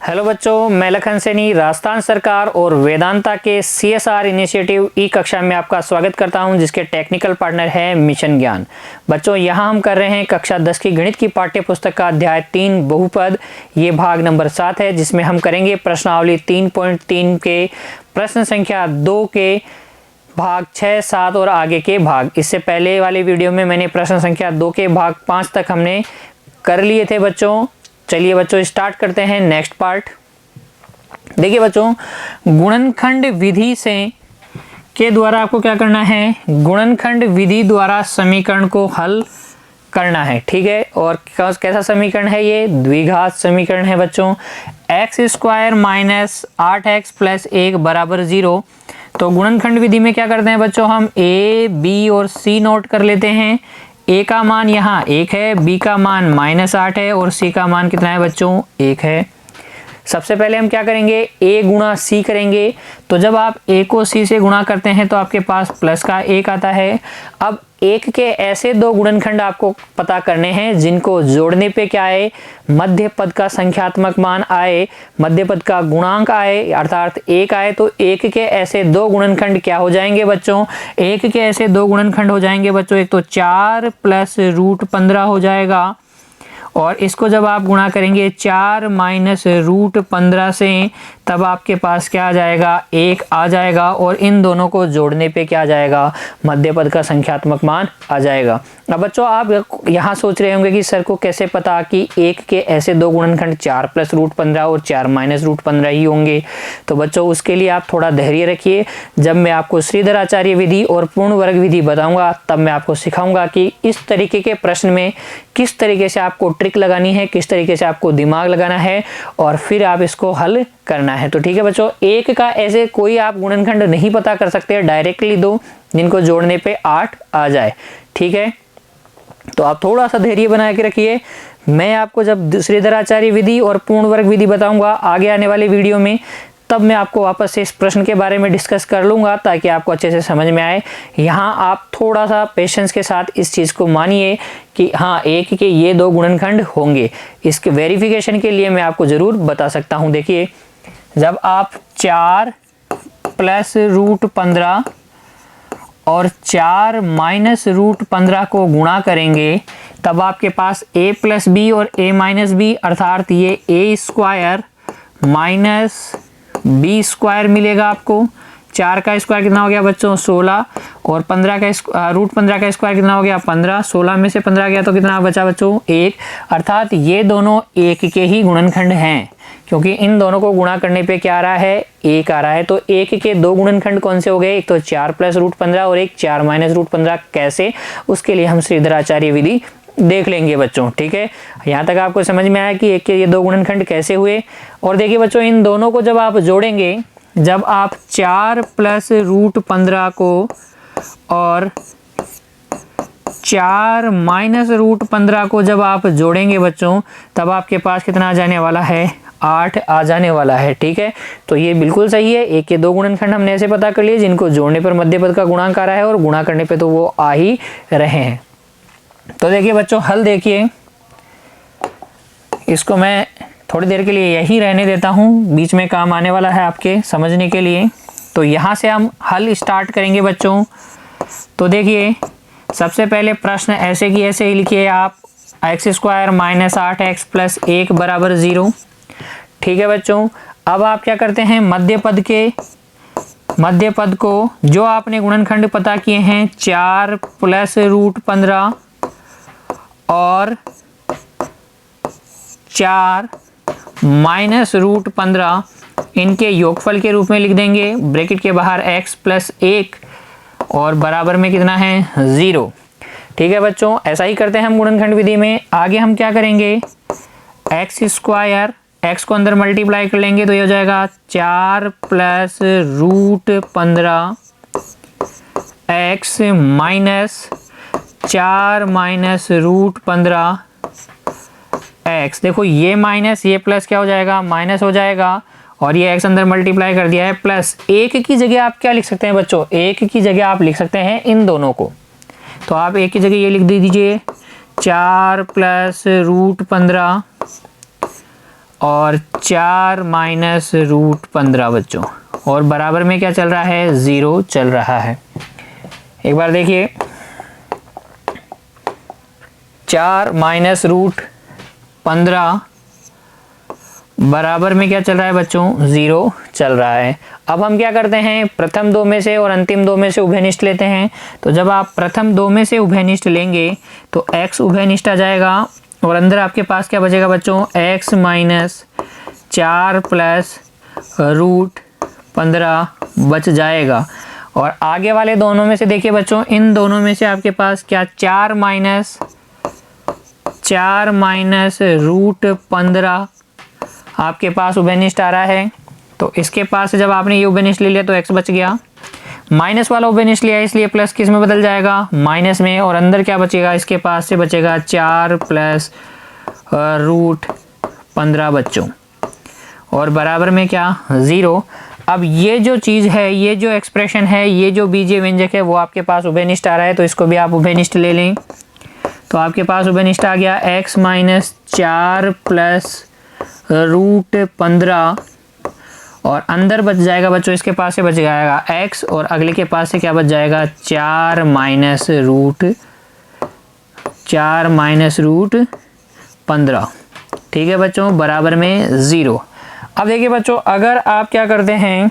Hello बच्चों, मैं लखन सैनी राजस्थान सरकार और वेदांता के CSR इनिशिएटिव ई कक्षा में आपका स्वागत करता हूं, जिसके टेक्निकल पार्टनर है मिशन ज्ञान। बच्चों, यहां हम कर रहे हैं कक्षा 10 की गणित की पाठ्य पुस्तक का अध्याय 3 बहुपद। ये भाग नंबर 7 है, जिसमें हम करेंगे प्रश्नावली 3.3 के प्रश्न संख्या 2 के भाग 6, 7 और आगे के भाग। इससे पहले वाले वीडियो में मैंने प्रश्न संख्या 2 के भाग 5 तक हमने कर लिए थे बच्चों। चलिए बच्चों, स्टार्ट करते हैं नेक्स्ट पार्ट। देखिए बच्चों, गुणनखंड विधि से के द्वारा आपको क्या करना है, गुणनखंड विधि द्वारा समीकरण को हल करना है। ठीक है, और कैसा समीकरण है ये? द्विघात समीकरण है बच्चों। x² माइनस 8x प्लस 1 बराबर 0। तो गुणनखंड विधि में क्या करते हैं बच्चों, हम a, b और c नोट कर लेते हैं। a का मान यहाँ 1 है, b का मान -8 है और c का मान कितना है बच्चों? 1 है। सबसे पहले हम क्या करेंगे, a गुणा c करेंगे। तो जब आप a को c से गुणा करते हैं तो आपके पास प्लस का 1 आता है। अब 1 के ऐसे दो गुणनखंड आपको पता करने हैं जिनको जोड़ने पे क्या आए, मध्य पद का संख्यात्मक मान आए, मध्य पद का गुणांक आए, अर्थात 1 आए। तो 1 के ऐसे दो गुणनखंड क्या हो जाएंगे बच्चों? 1 के ऐसे दो गुणनखंड हो जाएंगे बच्चों, एक तो 4 प्लस √15 हो जाएगा, और इसको जब आप गुणा करेंगे 4 माइनस √15 से, तब आपके पास क्या आ जाएगा, 1 आ जाएगा। और इन दोनों को जोड़ने पे क्या आ जाएगा, मध्य पद का संख्यात्मक मान आ जाएगा। अब बच्चों, आप यहाँ सोच रहे होंगे कि सर को कैसे पता कि 1 के ऐसे दो गुणनखंड 4 प्लस √15 और 4 माइनस √15 ही होंगे। तो बच्चों, उसके लिए आप थोड़ा धैर्य रखिए। जब मैं आपको श्रीधर आचार्य विधि और पूर्ण वर्ग विधि बताऊंगा, तब मैं आपको सिखाऊंगा कि इस तरीके के प्रश्न में किस तरीके से आपको ट्रिक लगानी है, किस तरीके से आपको दिमाग लगाना है, और फिर आप इसको हल करना है। तो ठीक है बच्चों, 1 का ऐसे कोई आप गुणनखंड नहीं पता कर सकते, डायरेक्टली दो जिनको जोड़ने पे 8 आ जाए। ठीक है, तो आप थोड़ा सा धैर्य बना के रखिए। मैं आपको जब श्रीधर आचार्य विधि और पूर्ण वर्ग विधि बताऊंगा आगे आने वाले वीडियो में, तब मैं आपको वापस से इस प्रश्न के बारे में डिस्कस कर लूंगा, ताकि आपको अच्छे से समझ में आए। यहाँ आप थोड़ा सा पेशेंस के साथ इस चीज़ को मानिए कि हाँ, 1 के ये दो गुणनखंड होंगे। इसके वेरिफिकेशन के लिए मैं आपको ज़रूर बता सकता हूँ। देखिए, जब आप 4 प्लस √15 और 4 माइनस √15 को गुणा करेंगे, तब आपके पास a प्लस बी और a माइनस बी, अर्थात ये a² माइनस b² मिलेगा आपको। 4 का स्क्वायर कितना हो गया बच्चों? 16, और 15 का √15 का स्क्वायर कितना हो गया? 15। 16 में से 15 गया तो कितना बचा बच्चों? 1। अर्थात ये दोनों 1 के ही गुणनखंड हैं, क्योंकि इन दोनों को गुणा करने पे क्या आ रहा है? 1 आ रहा है। तो 1 के दो गुणनखंड कौन से हो गए? एक तो 4 प्लस √15 और एक 4 माइनस √15। कैसे? उसके लिए हम श्रीधर आचार्य विधि देख लेंगे बच्चों। ठीक है, यहाँ तक आपको समझ में आया कि 1 के ये दो गुणनखंड कैसे हुए। और देखिए बच्चों, इन दोनों को जब आप जोड़ेंगे, जब आप 4 प्लस √15 को और 4 माइनस √15 को जब आप जोड़ेंगे बच्चों, तब आपके पास कितना आ जाने वाला है? 8 आ जाने वाला है। ठीक है, तो ये बिल्कुल सही है। 1 के दो गुणनखंड हमने ऐसे पता कर लिए जिनको जोड़ने पर मध्य पद का गुणांक आ रहा है, और गुणा करने पे तो वो आ ही रहे हैं। तो देखिए बच्चों, हल देखिए, इसको मैं थोड़ी देर के लिए यही रहने देता हूँ, बीच में काम आने वाला है आपके समझने के लिए। तो यहाँ से हम हल स्टार्ट करेंगे बच्चों। तो देखिए, सबसे पहले प्रश्न ऐसे की ऐसे ही लिखिए आप, x² माइनस 8x प्लस 1 बराबर 0। ठीक है बच्चों, अब आप क्या करते हैं, मध्य पद को जो आपने गुणनखंड पता किए हैं, 4 प्लस √15 और 4 माइनस √15, इनके योगफल के रूप में लिख देंगे। ब्रैकेट के बाहर x प्लस 1 और बराबर में कितना है? 0। ठीक है बच्चों, ऐसा ही करते हैं हम गुणनखंड विधि में। आगे हम क्या करेंगे, x², x को अंदर मल्टीप्लाई कर लेंगे तो ये हो जाएगा 4 plus √15 x minus 4 minus √15 x। देखो, ये माइनस ये प्लस क्या हो जाएगा? माइनस हो जाएगा, और ये x अंदर मल्टीप्लाई कर दिया है प्लस। 1 की जगह आप क्या लिख सकते हैं बच्चों? 1 की जगह आप लिख सकते हैं इन दोनों को। तो आप 1 की जगह ये लिख दीजिए, 4 प्लस √15 और 4 माइनस रूट 15 बच्चों, और बराबर में क्या चल रहा है, 0 चल रहा है। एक बार देखिए, 4 माइनस रूट 15 बराबर में क्या चल रहा है बच्चों, 0 चल रहा है। अब हम क्या करते हैं, प्रथम दो में से और अंतिम दो में से उभयनिष्ठ लेते हैं। तो जब आप प्रथम दो में से उभयनिष्ठ लेंगे तो x उभयनिष्ठ आ जाएगा, और अंदर आपके पास क्या बचेगा बच्चों, x माइनस 4 प्लस रूट 15 बच जाएगा। और आगे वाले दोनों में से देखिए बच्चों, इन दोनों में से आपके पास क्या, 4 माइनस रूट 15 आपके पास उभयनिष्ठ आ रहा है। तो इसके पास से जब आपने ये उभयनिष्ठ ले लिया तो x बच गया, माइनस वाला उभयनिष्ठ लिया इसलिए प्लस किस में बदल जाएगा, माइनस में, और अंदर क्या बचेगा, इसके पास से बचेगा 4 प्लस रूट 15 बच्चों, और बराबर में क्या, 0। अब ये जो चीज़ है, ये जो एक्सप्रेशन है, ये जो बीजीय व्यंजक है वो आपके पास उभयनिष्ठ आ रहा है, तो इसको भी आप उभयनिष्ठ ले लें। तो आपके पास उभयनिष्ठ आ गया x माइनस 4 प्लस रूट 15, और अंदर बच जाएगा बच्चों, इसके पास से बच जाएगा x, और अगले के पास से क्या बच जाएगा, 4 माइनस रूट 15। ठीक है बच्चों, बराबर में 0। अब देखिए बच्चों, अगर आप क्या करते हैं,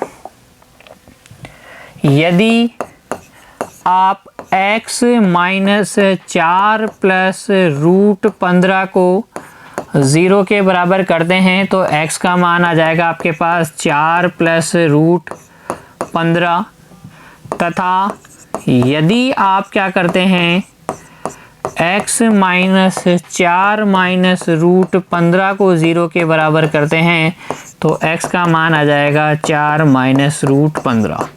यदि आप x माइनस 4 प्लस रूट 15 को 0 के बराबर करते हैं तो x का मान आ जाएगा आपके पास 4 प्लस रूट 15, तथा यदि आप क्या करते हैं, x माइनस 4 माइनस रूट 15 को 0 के बराबर करते हैं तो x का मान आ जाएगा 4 माइनस रूट 15।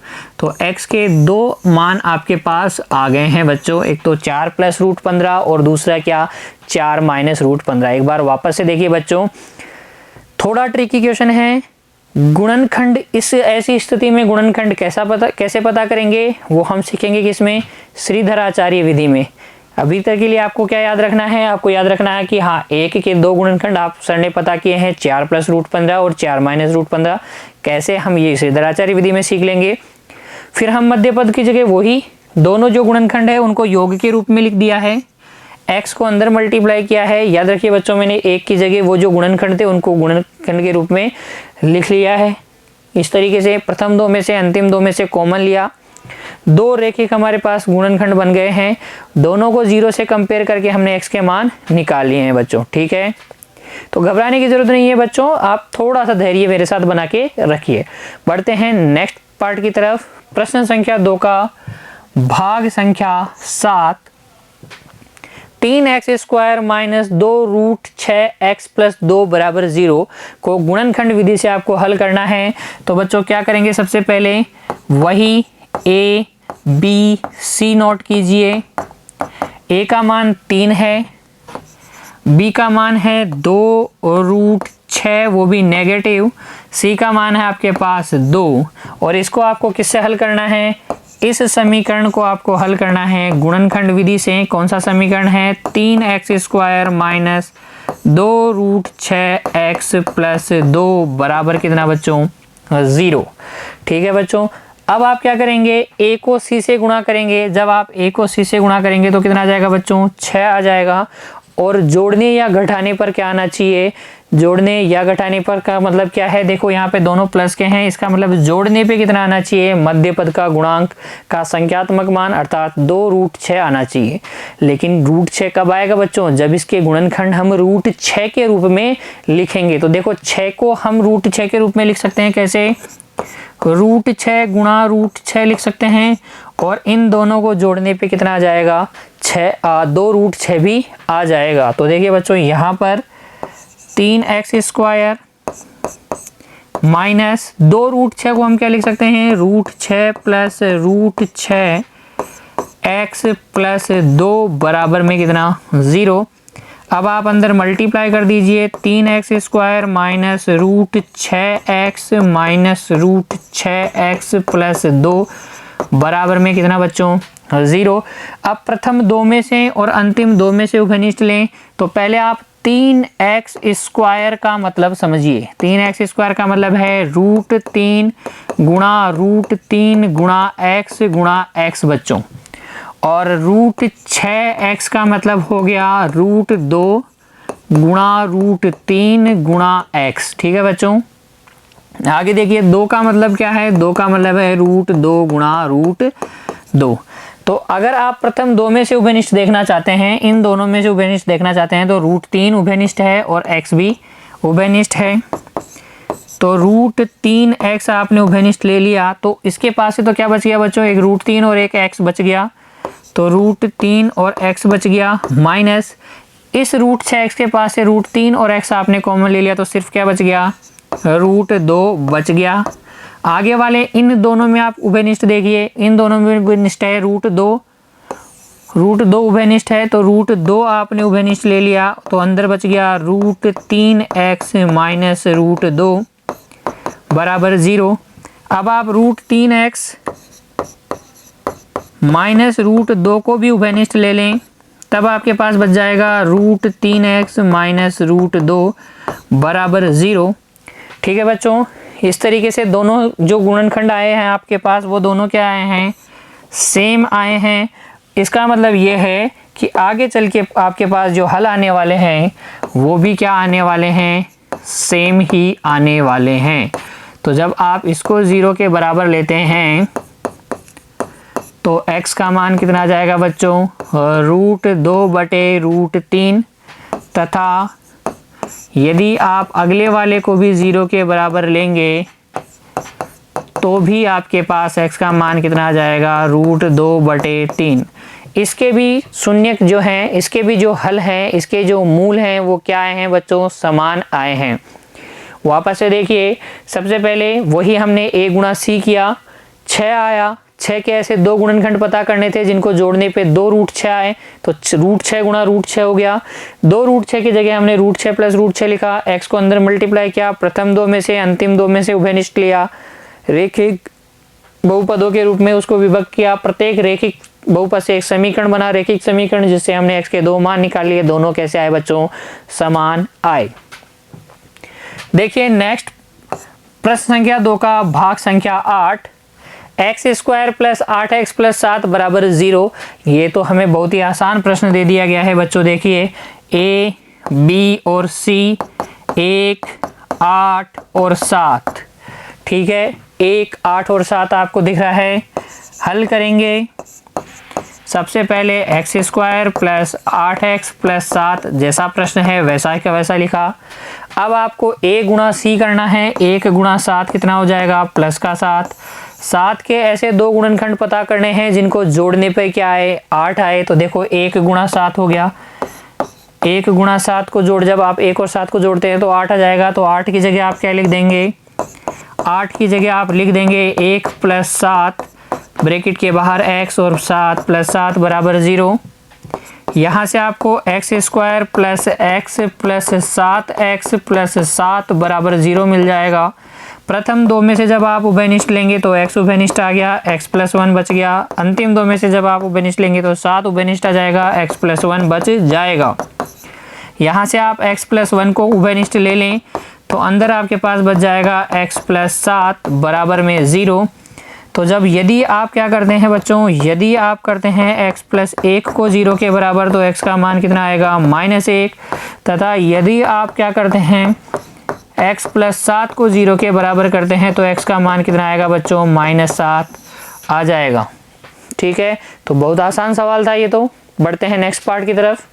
तो x के दो मान आपके पास आ गए हैं बच्चों, एक तो 4 प्लस रूट 15 और दूसरा क्या, 4 माइनस रूट 15। एक बार वापस से देखिए बच्चों, थोड़ा ट्रिकी क्वेश्चन है। गुणनखंड, इस ऐसी स्थिति में गुणनखंड कैसे पता करेंगे, वो हम सीखेंगे किसमें, श्रीधराचार्य विधि में। अभी तक के लिए आपको क्या याद रखना है, आपको याद रखना है कि हाँ, एक के दो गुणनखंड आप सर ने पता किए हैं, 4 प्लस रूट 15 और 4 माइनस रूट 15। कैसे, हम ये श्रीधराचार्य विधि में सीख लेंगे। फिर हम मध्य पद की जगह वही दोनों जो गुणनखंड है उनको योग के रूप में लिख दिया है, x को अंदर मल्टीप्लाई किया है। याद रखिए बच्चों, मैंने एक की जगह वो जो गुणनखंड थे उनको गुणनखंड के रूप में लिख लिया है। इस तरीके से प्रथम दो में से अंतिम दो में से कॉमन लिया, दो रेखिक हमारे पास गुणनखंड बन गए हैं, दोनों को 0 से कंपेयर करके हमने x के मान निकाल लिए हैं बच्चों। ठीक है, तो घबराने की जरूरत नहीं है बच्चों, आप थोड़ा सा धैर्य मेरे साथ बना के रखिए। बढ़ते हैं नेक्स्ट पार्ट की तरफ। प्रश्न संख्या 2 का भाग संख्या 7, 3x square minus 2 root 6x plus 2 बराबर 0 को गुणनखंड विधि से आपको हल करना है। तो बच्चों क्या करेंगे, सबसे पहले वही a b c नोट कीजिए। a का मान 3 है, b का मान है 2 रूट 6 वो भी नेगेटिव, c का मान है आपके पास 2, और इसको आपको किससे हल करना है, इस समीकरण को आपको हल करना है गुणनखंड विधि से। कौन सा समीकरण है, 3x square minus 2 root 6x plus 2 बराबर कितना बच्चों, 0। ठीक है बच्चों, अब आप क्या करेंगे, a को c से गुणा करेंगे। जब आप a को c से गुणा करेंगे तो कितना आ जाएगा बच्चों, 6 आ जाएगा। और जोड़ने या घटाने पर क्या आना चाहिए, जोड़ने या घटाने पर का मतलब क्या है, देखो यहाँ पे दोनों प्लस के हैं, इसका मतलब जोड़ने पे कितना आना चाहिए, मध्य पद का गुणांक का संख्यात्मक मान अर्थात 2 रूट 6 आना चाहिए। लेकिन रूट 6 कब आएगा बच्चों, जब इसके गुणनखंड हम रूट 6 के रूप में लिखेंगे। तो देखो 6 को हम रूट 6 के रूप में लिख सकते हैं, कैसे, रूट 6 गुणा रूट 6 लिख सकते हैं, और इन दोनों को जोड़ने पे कितना आ जाएगा, 2 रूट 6 भी आ जाएगा। तो देखिए बच्चों, यहाँ पर 3x स्क्वायर माइनस 2 रूट 6 को हम क्या लिख सकते हैं, root 6 plus root 6 x plus 2 बराबर में कितना, 0। अब आप अंदर मल्टीप्लाई कर दीजिए, 3x square minus root 6x minus root 6x plus 2 बराबर में कितना बच्चों, 0। अब प्रथम दो में से और अंतिम दो में से उभयनिष्ठ लें। तो पहले आप 3x² का मतलब समझिए, 3x² का मतलब है √3 गुणा √3 गुणा x गुणा x बच्चों, और √6x का मतलब हो गया √2 गुणा √3 गुणा x। ठीक है बच्चों, आगे देखिए 2 का मतलब क्या है, 2 का मतलब है √2 गुणा √2। तो अगर आप प्रथम 2 में से उभयनिष्ठ देखना चाहते हैं, इन दोनों में से उभयनिष्ठ देखना चाहते हैं, तो √3 उभयनिष्ठ है और x भी उभयनिष्ठ है। तो √3x आपने उभयनिष्ठ ले लिया, तो इसके पास से तो क्या बच गया बच्चों, एक √3 और एक x बच गया, तो √3 और x बच गया, माइनस इस √6x के पास से √3 और x आपने कॉमन ले लिया, तो सिर्फ क्या बच गया, √2 बच गया। आगे वाले इन दोनों में आप उभयनिष्ठ देखिए, इन दोनों में उभयनिष्ठ है √2 उभयनिष्ठ है, तो √2 आपने उभयनिष्ठ ले लिया, तो अंदर बच गया √3x माइनस √2 बराबर 0। अब आप √3x माइनस √2 को भी उभयनिष्ठ ले लें, तब आपके पास बच जाएगा √3x माइनस √2 बराबर 0। ठीक है बच्चों, इस तरीके से दोनों जो गुणनखंड आए हैं आपके पास, वो दोनों क्या आए हैं, सेम आए हैं। इसका मतलब ये है कि आगे चल के आपके पास जो हल आने वाले हैं वो भी क्या आने वाले हैं, सेम ही आने वाले हैं। तो जब आप इसको 0 के बराबर लेते हैं तो x का मान कितना आ जाएगा बच्चों, √2/√3, तथा यदि आप अगले वाले को भी 0 के बराबर लेंगे तो भी आपके पास x का मान कितना आ जाएगा, √2/3। इसके भी शून्य जो हैं, इसके भी जो हल हैं, इसके जो मूल हैं वो क्या आए हैं बच्चों, समान आए हैं। वापस से देखिए, सबसे पहले वही हमने a गुणा c किया, 6 आया, 6 के ऐसे 2 गुणनखंड पता करने थे जिनको जोड़ने पे 2 √6 आए, तो √6 गुणा √6 हो गया। 2 √6 की जगह हमने √6 प्लस √6 लिखा, x को अंदर मल्टीप्लाई किया, प्रथम 2 में से अंतिम 2 में से उभयनिष्ठ लिया, रेखिक बहुपदों के रूप में उसको विभक्त किया, प्रत्येक रेखिक बहुपद से एक समीकरण बना, रेखिक समीकरण, जिससे हमने x के 2 मान निकाल लिए। दोनों कैसे आए बच्चों, समान आए। देखिए नेक्स्ट प्रश्न संख्या 2 का भाग संख्या 8, x² प्लस 8x प्लस 7 बराबर 0। ये तो हमें बहुत ही आसान प्रश्न दे दिया गया है बच्चों। देखिए a, b और c 1, 8 और 7, ठीक है, 1, 8 और 7 आपको दिख रहा है। हल करेंगे, सबसे पहले x² प्लस 8x प्लस 7, जैसा प्रश्न है वैसा का वैसा लिखा। अब आपको a गुणा c करना है, 1 गुणा 7 कितना हो जाएगा, प्लस का 7। 7 के ऐसे 2 गुणनखंड पता करने हैं जिनको जोड़ने पे क्या आए, 8 आए, तो देखो 1 गुणा 7 हो गया। 1 गुणा 7 को जोड़, जब आप 1 और 7 को जोड़ते हैं तो 8 आ जाएगा, तो 8 की जगह आप क्या लिख देंगे, 8 की जगह आप लिख देंगे 1 प्लस 7 ब्रैकेट के बाहर x और 7 प्लस 7 बराबर 0। यहाँ से आपको x² plus x plus 7x plus 7 बराबर 0 मिल जाएगा। प्रथम 2 में से जब आप उभयनिष्ठ लेंगे तो x उभयनिष्ठ आ गया, x प्लस 1 बच गया। अंतिम 2 में से जब आप उभयनिष्ठ लेंगे तो 7 उभयनिष्ठ आ जाएगा, x प्लस 1 बच जाएगा। यहाँ से आप x प्लस 1 को उभयनिष्ठ ले लें तो अंदर आपके पास बच जाएगा x प्लस 7 बराबर में 0। तो जब यदि आप क्या करते हैं बच्चों, यदि आप करते हैं x प्लस 1 को 0 के बराबर तो x का मान कितना आएगा, -1, तथा यदि आप क्या करते हैं x प्लस 7 को 0 के बराबर करते हैं तो x का मान कितना आएगा बच्चों, -7 आ जाएगा। ठीक है, तो बहुत आसान सवाल था ये। तो बढ़ते हैं नेक्स्ट पार्ट की तरफ।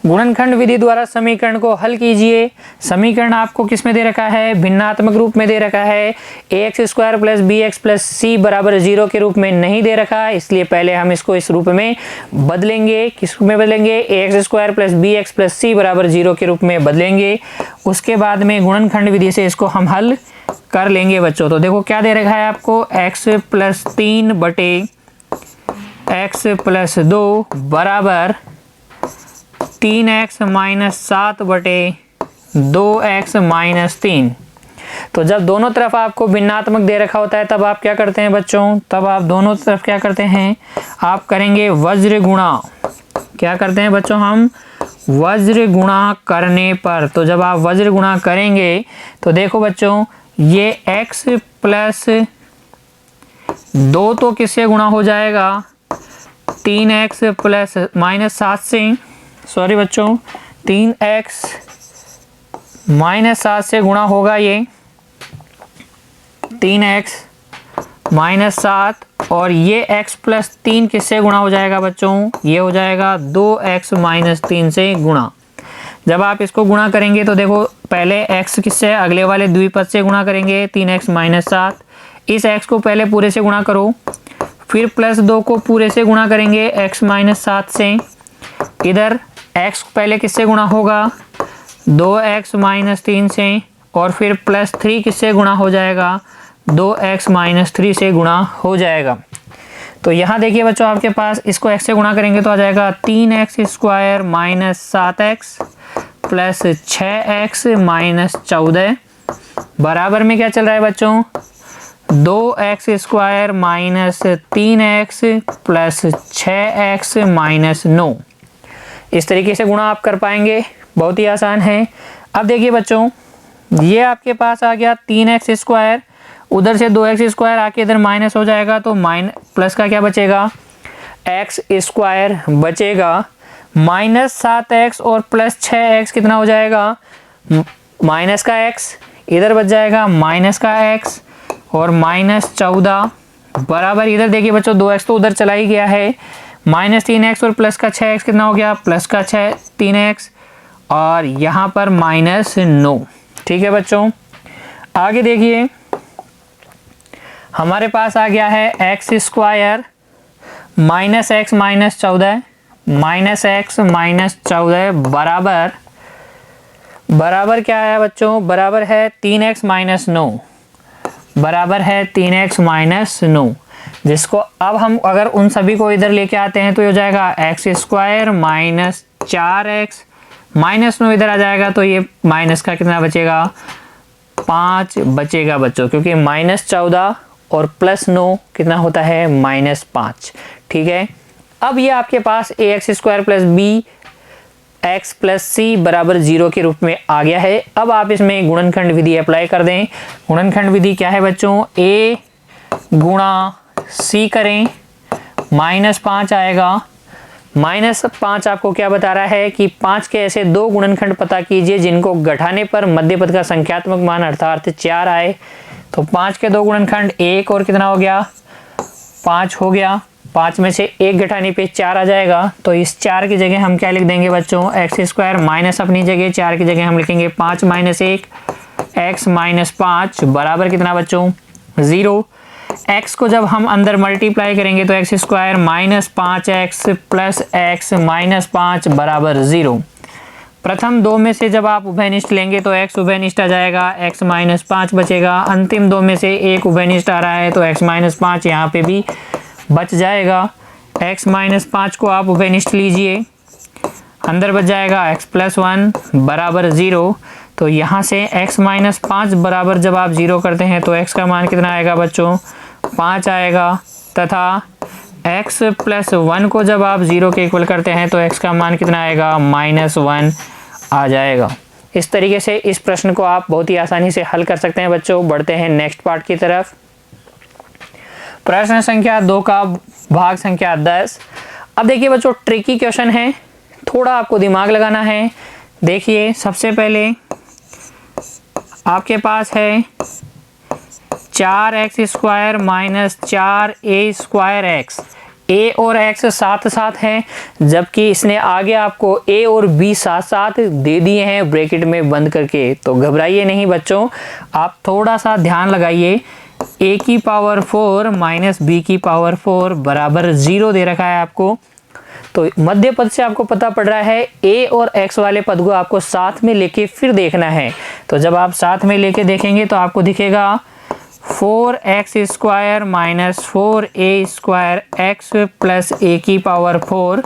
गुणनखंड विधि द्वारा समीकरण को हल कीजिए। समीकरण आपको किस में दे रखा है, भिन्नात्मक रूप में दे रखा है। ax² plus bx plus c बराबर 0 के रूप में नहीं दे रखा है, इसलिए पहले हम इसको इस रूप में बदलेंगे। किस रूप में बदलेंगे, ax² plus bx plus c बराबर 0 के रूप में बदलेंगे। उसके बाद में गुणनखंड विधि से इसको हम हल कर लेंगे बच्चों। तो देखो क्या दे रखा है आपको, x प्लस 3 बटे x प्लस 2 बराबर 3x माइनस 7 बटे 2x माइनस 3। तो जब दोनों तरफ आपको भिन्नात्मक दे रखा होता है तब आप क्या करते हैं बच्चों, तब आप दोनों तरफ क्या करते हैं, आप करेंगे वज्र गुणा। क्या करते हैं बच्चों, हम वज्र गुणा करने पर, तो जब आप वज्र गुणा करेंगे तो देखो बच्चों ये x प्लस 2 तो किससे गुणा हो जाएगा, 3x प्लस -7 से, सॉरी बच्चों 3x -7 से गुणा होगा, ये 3x -7 और ये x प्लस 3 किससे गुणा हो जाएगा बच्चों, ये हो जाएगा 2x -3 से गुणा। जब आप इसको गुणा करेंगे तो देखो पहले x किससे, अगले वाले द्विपद से गुणा करेंगे 3x -7, इस x को पहले पूरे से गुणा करो, फिर +2 को पूरे से गुणा करेंगे x -7 से, इधर x पहले किससे गुणा होगा 2x -3 से, और फिर +3 किससे गुणा हो जाएगा 2x -3 से गुणा हो जाएगा। तो यहाँ देखिए बच्चों आपके पास इसको x से गुणा करेंगे तो आ जाएगा 3x² -7x प्लस 6x -14 बराबर में क्या चल रहा है बच्चों 2x² -3x प्लस 6x -9। इस तरीके से गुणा आप कर पाएंगे, बहुत ही आसान है। अब देखिए बच्चों ये आपके पास आ गया 3x², उधर से 2x² आके इधर माइनस हो जाएगा तो प्लस का क्या बचेगा x² बचेगा, -7x और प्लस 6x कितना हो जाएगा माइनस का x, इधर बच जाएगा माइनस का x और -14 बराबर, इधर देखिए बच्चों 2x तो उधर चला ही गया है, -3x और प्लस का 6x कितना हो गया प्लस का 3x और यहाँ पर -9। ठीक है बच्चों, आगे देखिए हमारे पास आ गया है x² -x -14 बराबर क्या है बच्चों, बराबर है 3x -9, बराबर है 3x -9, जिसको अब हम अगर उन सभी को इधर लेके आते हैं तो ये हो जाएगा x² -4x -9 इधर आ जाएगा तो ये माइनस का कितना बचेगा 5 बचेगा बच्चों, क्योंकि -14 और +9 कितना होता है -5। ठीक है, अब ये आपके पास ax² + bx + c बराबर 0 के रूप में आ गया है। अब आप इसमें गुणनखंड विधि अप्लाई कर दें। गुणनखंड विधि क्या है बच्चों, a गुणा c करें, -5 आएगा, -5 आपको क्या बता रहा है कि 5 के ऐसे 2 गुणनखंड पता कीजिए जिनको घटाने पर मध्य पद का संख्यात्मक मान अर्थात 4 आए। तो 5 के 2 गुणनखंड 1 और कितना हो गया 5 हो गया, 5 में से 1 घटाने पे 4 आ जाएगा। तो इस 4 की जगह हम क्या लिख देंगे बच्चों x² माइनस अपनी जगह 4 की जगह हम लिखेंगे 5 - 1 x - 5 बराबर कितना बच्चों 0। x को जब हम अंदर मल्टीप्लाई करेंगे तो x² -5x प्लस x -5 बराबर 0। प्रथम 2 में से जब आप उभयनिष्ठ लेंगे तो x उभयनिष्ठ आ जाएगा, x -5 बचेगा। अंतिम 2 में से एक उभयनिष्ठ आ रहा है तो x -5 यहाँ पे भी बच जाएगा। x -5 को आप उभयनिष्ठ लीजिए, अंदर बच जाएगा x + 1 बराबर 0। तो यहाँ से x -5 बराबर जब आप 0 करते हैं तो x का मान कितना आएगा बच्चों 5 आएगा, तथा x + 1 को जब आप 0 के इक्वल करते हैं तो x का मान कितना आएगा -1 आ जाएगा। इस तरीके से इस प्रश्न को आप बहुत ही आसानी से हल कर सकते हैं बच्चों। बढ़ते हैं नेक्स्ट पार्ट की तरफ। प्रश्न संख्या 2 का भाग संख्या 10। अब देखिए बच्चों ट्रिकी क्वेश्चन है, थोड़ा आपको दिमाग लगाना है। देखिए सबसे पहले आपके पास है 4x² - 4a² a और x साथ साथ हैं, जबकि इसने आगे आपको a और b साथ साथ दे दिए हैं ब्रैकेट में बंद करके। तो घबराइए नहीं बच्चों, आप थोड़ा सा ध्यान लगाइए। a⁴ - b⁴ बराबर 0 दे रखा है आपको। तो मध्य पद से आपको पता पड़ रहा है a और x वाले पद को आपको साथ में लेके फिर देखना है। तो जब आप साथ में लेके देखेंगे तो आपको दिखेगा 4x² - 4a² x plus a⁴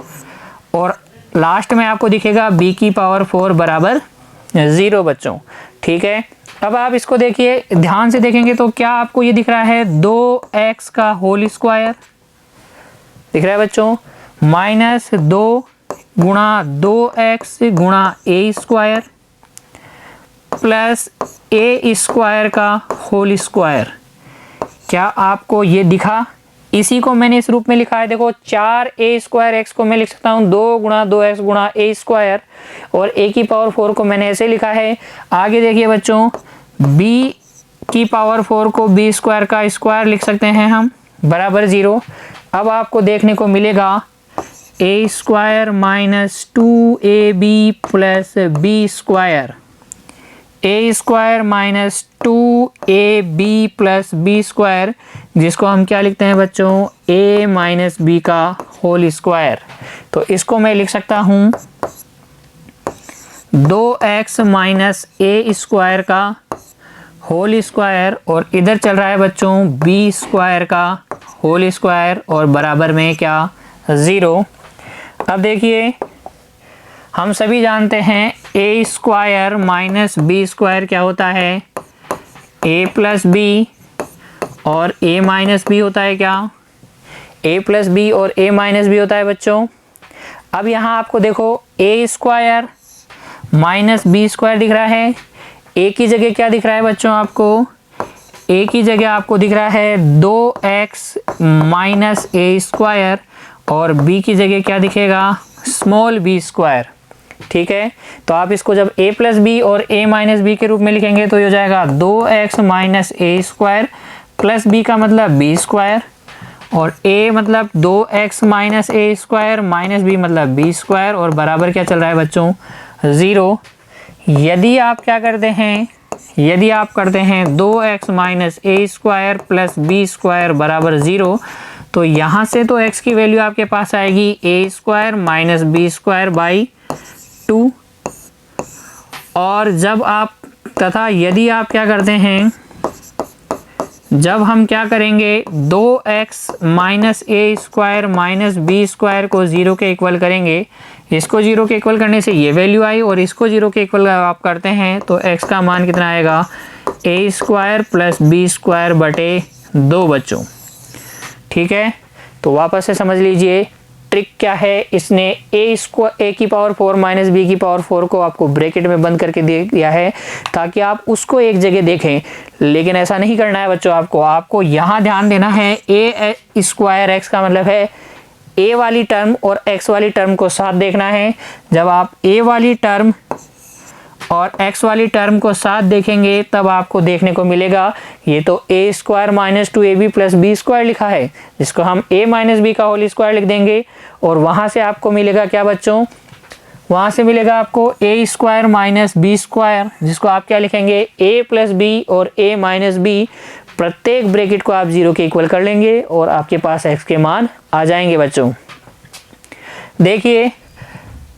और लास्ट में आपको दिखेगा b⁴ बराबर 0 बच्चों। ठीक है, अब आप इसको देखिए, ध्यान से देखेंगे तो क्या आपको ये दिख रहा है 2x का होल स्क्वायर दिख रहा है बच्चों, -2 गुणा 2x गुणा ए स्क्वायर प्लस ए स्क्वायर का होल स्क्वायर। क्या आपको ये दिखा? इसी को मैंने इस रूप में लिखा है। देखो 4a स्क्वायर एक्स को मैं लिख सकता हूँ 2 गुणा 2x गुणा ए स्क्वायर, और a की पावर 4 को मैंने ऐसे लिखा है। आगे देखिए बच्चों, b की पावर 4 को b स्क्वायर का स्क्वायर लिख सकते हैं हम, बराबर 0। अब आपको देखने को मिलेगा a square minus 2ab plus b square, A square minus 2ab plus B square, जिसको हम क्या लिखते हैं बच्चों, a माइनस बी का होल स्क्वायर। तो इसको मैं लिख सकता हूँ 2x माइनस ए स्क्वायर का होल स्क्वायर, और इधर चल रहा है बच्चों b स्क्वायर का होल स्क्वायर, और बराबर में क्या, 0। अब देखिए, हम सभी जानते हैं A square minus B square क्या होता है, a प्लस बी, और a माइनस बी होता है क्या, a प्लस बी और a माइनस बी होता है बच्चों। अब यहाँ आपको देखो a square minus B square दिख रहा है, a की जगह क्या दिख रहा है बच्चों आपको, a की जगह आपको दिख रहा है 2x माइनस ए स्क्वायर, और b की जगह क्या दिखेगा, स्मॉल b स्क्वायर। ठीक है, तो आप इसको जब a प्लस बी और a माइनस बी के रूप में लिखेंगे तो ये हो जाएगा 2x minus A square plus b का मतलब b स्क्वायर, और a मतलब 2x minus A square minus b मतलब b स्क्वायर, और बराबर क्या चल रहा है बच्चों, 0। यदि आप क्या करते हैं, यदि आप करते हैं 2x minus A square plus B square बराबर 0, तो यहाँ से तो x की वैल्यू आपके पास आएगी a square minus B square by 2, और जब आप, तथा यदि आप क्या करते हैं, जब हम क्या करेंगे 2x minus A square minus B square को 0 के इक्वल करेंगे, इसको 0 के इक्वल करने से ये वैल्यू आई, और इसको 0 के इक्वल आप करते हैं तो x का मान कितना आएगा, ए स्क्वायर प्लस बी स्क्वायर बटे 2 बच्चों। ठीक है, तो वापस से समझ लीजिए ट्रिक क्या है। इसने ए की पावर 4 माइनस बी की पावर 4 को आपको ब्रैकेट में बंद करके दे दिया है ताकि आप उसको एक जगह देखें, लेकिन ऐसा नहीं करना है बच्चों। आपको यहाँ ध्यान देना है, ए स्क्वायर एक्स का मतलब है ए वाली टर्म और एक्स वाली टर्म को साथ देखना है। जब आप ए वाली टर्म और x वाली टर्म को साथ देखेंगे तब आपको देखने को मिलेगा ये तो a square minus 2ab plus B square लिखा है, जिसको हम a माइनस बी का होल स्क्वायर लिख देंगे, और वहां से आपको मिलेगा क्या बच्चों, वहां से मिलेगा आपको a square minus B square, जिसको आप क्या लिखेंगे, a प्लस बी और a माइनस बी। प्रत्येक ब्रैकेट को आप 0 के इक्वल कर लेंगे और आपके पास x के मान आ जाएंगे बच्चों। देखिए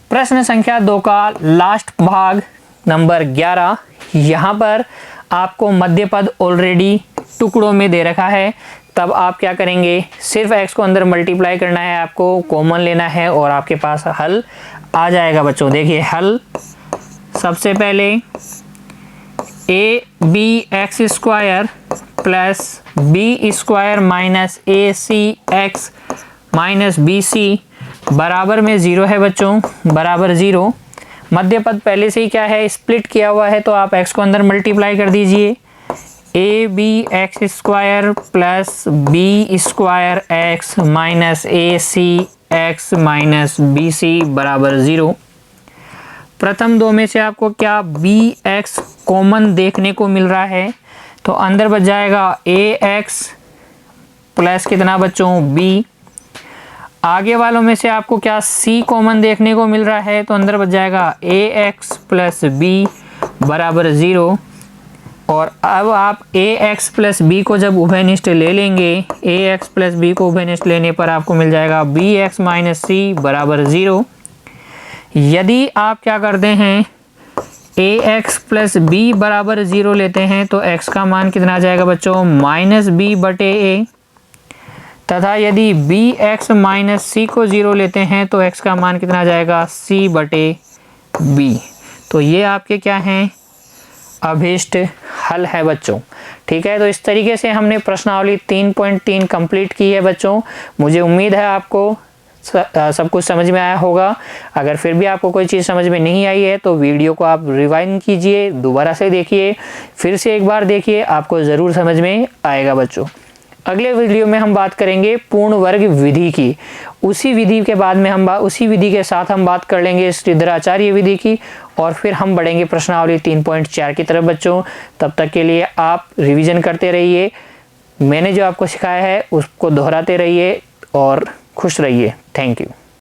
प्रश्न संख्या 2 का लास्ट भाग नंबर 11, यहाँ पर आपको मध्य पद ऑलरेडी टुकड़ों में दे रखा है। तब आप क्या करेंगे, सिर्फ x को अंदर मल्टीप्लाई करना है, आपको कॉमन लेना है और आपके पास हल आ जाएगा बच्चों। देखिए हल, सबसे पहले A B X square plus B square minus A C X minus B C बराबर में 0 है बच्चों, बराबर 0। मध्य पद पहले से ही क्या है, स्प्लिट किया हुआ है, तो आप x को अंदर मल्टीप्लाई कर दीजिए। A B X square plus B square X minus A C X minus B C बराबर 0। प्रथम दो में से आपको क्या बी एक्स कॉमन देखने को मिल रहा है, तो अंदर बच जाएगा ए एक्स प्लस कितना बच्चों, बी। आगे वालों में से आपको क्या c कॉमन देखने को मिल रहा है, तो अंदर बच जाएगा ax प्लस बी बराबर 0। और अब आप ax प्लस बी को जब उभयनिष्ठ ले लेंगे, ax प्लस बी को उभयनिष्ठ लेने पर आपको मिल जाएगा bx माइनस सी बराबर 0। यदि आप क्या करते हैं, ax प्लस बी बराबर 0 लेते हैं तो x का मान कितना आ जाएगा बच्चों, माइनस बी बटे a। तथा यदि बी एक्स माइनस सी को 0 लेते हैं तो x का मान कितना आ जाएगा, c बटे b। तो ये आपके क्या हैं, अभीष्ट हल है बच्चों। ठीक है, तो इस तरीके से हमने प्रश्नावली 3.3 कंप्लीट की है बच्चों। मुझे उम्मीद है आपको सब कुछ समझ में आया होगा। अगर फिर भी आपको कोई चीज़ समझ में नहीं आई है तो वीडियो को आप रिवाइंड कीजिए, दोबारा से देखिए, फिर से एक बार देखिए, आपको ज़रूर समझ में आएगा बच्चों। अगले वीडियो में हम बात करेंगे पूर्ण वर्ग विधि की। उसी विधि के बाद में उसी विधि के साथ हम बात कर लेंगे श्रीधराचार्य विधि की, और फिर हम बढ़ेंगे प्रश्नावली 3.4 की तरफ बच्चों। तब तक के लिए आप रिवीजन करते रहिए, मैंने जो आपको सिखाया है उसको दोहराते रहिए और खुश रहिए। Thank you.